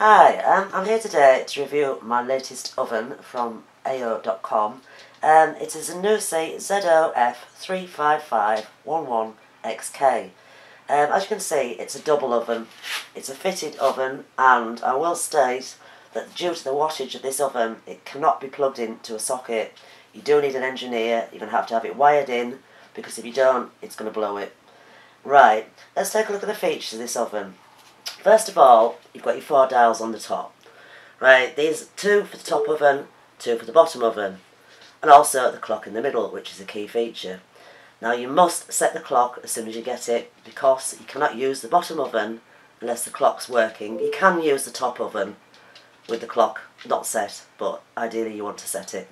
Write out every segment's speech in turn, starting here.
Hi, I'm here today to review my latest oven from AO.com. It is a Nuse ZOF35511XK. As you can see, it's a double oven. It's a fitted oven, and I will state that due to the wattage of this oven, it cannot be plugged into a socket. You do need an engineer. You're going to have it wired in, because if you don't, it's going to blow it. Right, let's take a look at the features of this oven. First of all, you've got your 4 dials on the top. Right, these 2 for the top oven, 2 for the bottom oven, and also the clock in the middle, which is a key feature. Now you must set the clock as soon as you get it, because you cannot use the bottom oven unless the clock's working. You can use the top oven with the clock not set, but ideally you want to set it.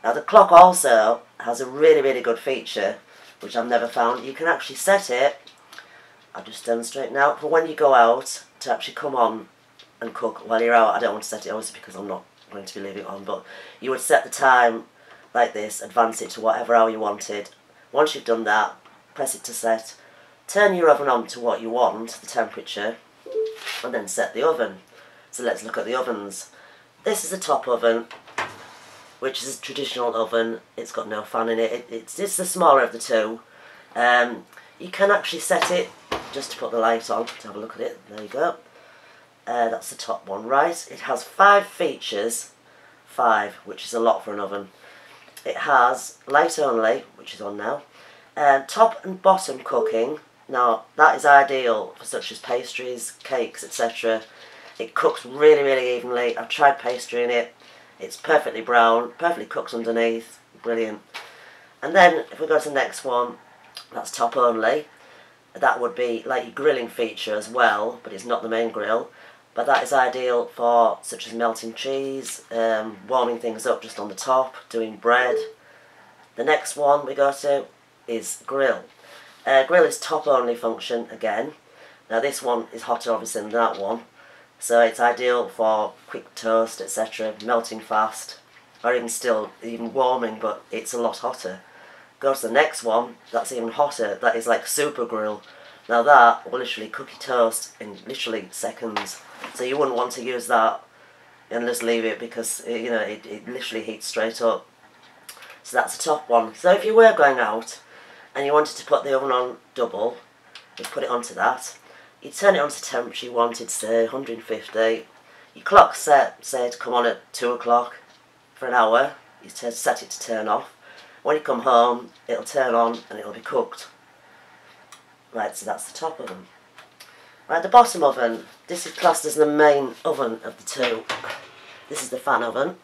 Now the clock also has a really good feature, which I've never found. You can actually set it, I'll just demonstrate now, for when you go out to actually come on and cook while you're out. I don't want to set it obviously because I'm not going to be leaving it on, but you would set the time like this, advance it to whatever hour you wanted. Once you've done that, press it to set, turn your oven on to what you want, the temperature, and then set the oven. So let's look at the ovens. This is the top oven, which is a traditional oven. It's got no fan in it. It's the smaller of the two. You can actually set it just to put the light on, to have a look at it. There you go. That's the top one, right? It has 5 features, 5, which is a lot for an oven. It has light only, which is on now, top and bottom cooking. Now that is ideal for such as pastries, cakes, etc. It cooks really evenly. I've tried pastry in it. It's perfectly brown, perfectly cooked underneath, brilliant. And then if we go to the next one, that's top only. That would be like your grilling feature as well, but it's not the main grill. But that is ideal for such as melting cheese, warming things up just on the top, doing bread. The next one we go to is grill. Grill is top only function again. Now this one is hotter obviously than that one, so it's ideal for quick toast, etc., melting fast, or even warming, but it's a lot hotter. Go to the next one, that's even hotter. That is like super grill. Now that will literally cook your toast in literally seconds. So you wouldn't want to use that and just leave it, because it literally heats straight up. So that's the top one. So if you were going out and you wanted to put the oven on double, you'd put it onto that. You'd turn it on to the temperature you wanted, say 150. Your clock set, say, to come on at 2 o'clock for an hour. You set it to turn off. When you come home, it'll turn on and it'll be cooked. Right, so that's the top oven. Right, the bottom oven, this is classed as the main oven of the two. This is the fan oven.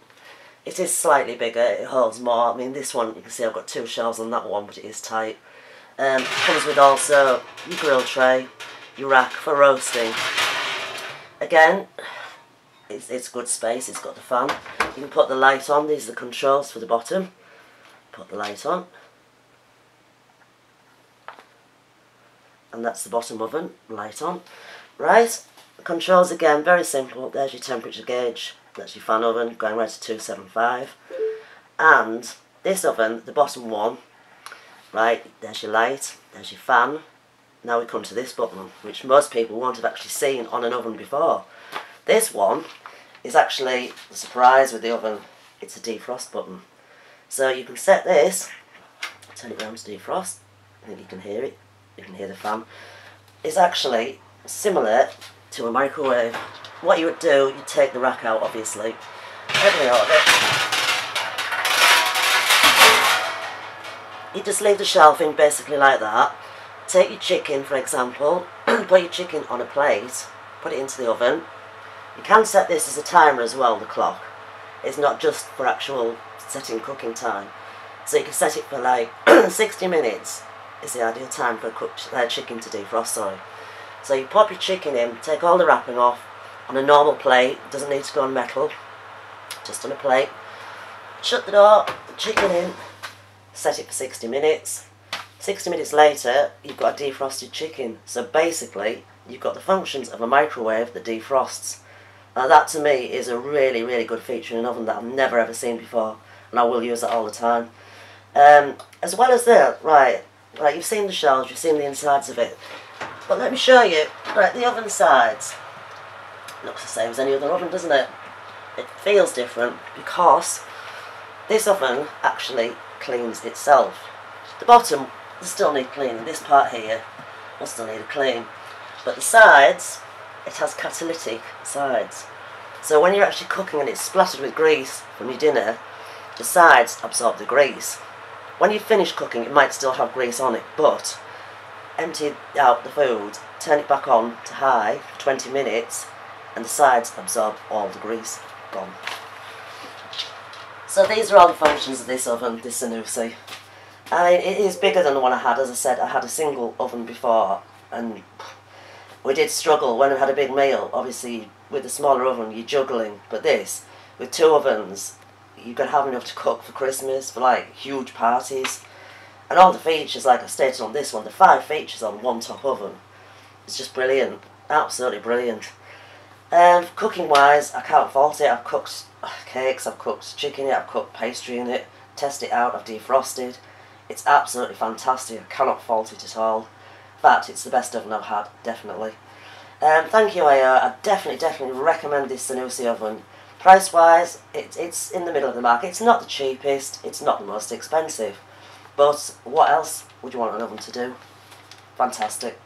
It is slightly bigger, it holds more. I mean, this one, you can see I've got 2 shelves on that one, but it is tight. Comes with also your grill tray, your rack for roasting. Again, it's good space, it's got the fan. You can put the light on, these are the controls for the bottom. Put the light on. And that's the bottom oven, light on. Right, the controls again, very simple. There's your temperature gauge, that's your fan oven, going right to 275. And this oven, the bottom one, right, there's your light, there's your fan. Now we come to this button, which most people won't have actually seen on an oven before. This one is actually a surprise with the oven. It's a defrost button. So you can set this, turn it around to defrost. I think you can hear it. You can hear the fan. It's actually similar to a microwave. What you would do, you'd take the rack out, obviously, everything out of it. You just leave the shelving basically like that. Take your chicken, for example, put your chicken on a plate, put it into the oven. You can set this as a timer as well, the clock. It's not just for actual setting cooking time. So you can set it for like 60 minutes. Is the ideal time for a cooked chicken to defrost, sorry. So you pop your chicken in, take all the wrapping off on a normal plate, doesn't need to go on metal, just on a plate. Shut the door, the chicken in, set it for 60 minutes. 60 minutes later, you've got a defrosted chicken. So basically, you've got the functions of a microwave that defrosts. Now that to me is a really good feature in an oven that I've never ever seen before, and I will use it all the time. As well as that, right, you've seen the shells, you've seen the insides of it, but let me show you, right, the oven sides. looks the same as any other oven, doesn't it? It feels different because this oven actually cleans itself. The bottom will still need cleaning. This part here will still need a clean. But the sides, it has catalytic sides. So when you're actually cooking and it's splattered with grease from your dinner, the sides absorb the grease. When you finish cooking, it might still have grease on it, but empty out the food, turn it back on to high for 20 minutes, and the sides absorb all the grease. Gone. So these are all the functions of this oven, this Zanussi. I mean, it is bigger than the one I had. As I said, I had a single oven before, and we did struggle when we had a big meal. Obviously, with the smaller oven, you're juggling. But this, with 2 ovens, you can have enough to cook for Christmas, for like huge parties. And all the features, like I stated on this one, the 5 features on one top oven. It's just brilliant. Absolutely brilliant. Cooking wise, I can't fault it. I've cooked cakes, I've cooked chicken in it, I've cooked pastry in it, tested it out, I've defrosted. It's absolutely fantastic. I cannot fault it at all. In fact, it's the best oven I've had, definitely. Thank you, AO. I definitely recommend this Zanussi oven. Price wise, it's in the middle of the market. It's not the cheapest, it's not the most expensive. But what else would you want an oven to do? Fantastic.